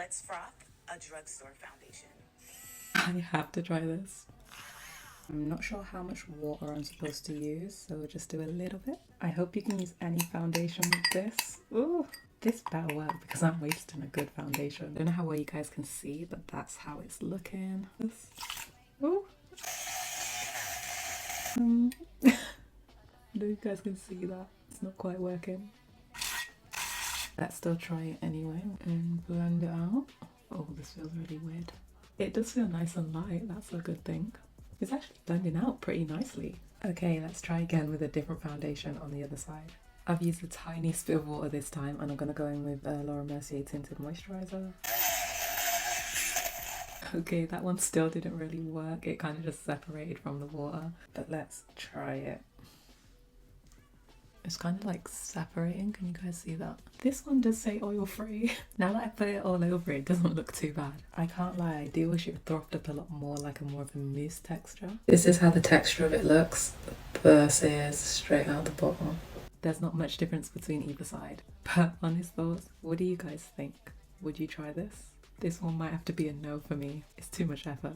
Let's froth a drugstore foundation. I have to try this. I'm not sure how much water I'm supposed to use, so we'll just do a little bit. I hope you can use any foundation with this. Ooh, this better work because I'm wasting a good foundation. I don't know how well you guys can see, but that's how it's looking. Ooh. I know you guys can see that. It's not quite working. Let's still try it anyway and blend it out. Oh, this feels really weird. It does feel nice and light, that's a good thing. It's actually blending out pretty nicely. Okay, let's try again with a different foundation on the other side. I've used a tiny spit of water this time and I'm gonna go in with Laura Mercier Tinted Moisturiser. Okay, that one still didn't really work. It kind of just separated from the water. But let's try it. It's kind of like separating. Can you guys see that? This one does say oil free. Now that I put it all over, it doesn't look too bad. I can't lie, I do wish it frothed up a lot more, like a more of a mousse texture. This is how the texture of it looks versus straight out the bottle. There's not much difference between either side. But honest thoughts, what do you guys think? Would you try this? This one might have to be a no for me. It's too much effort.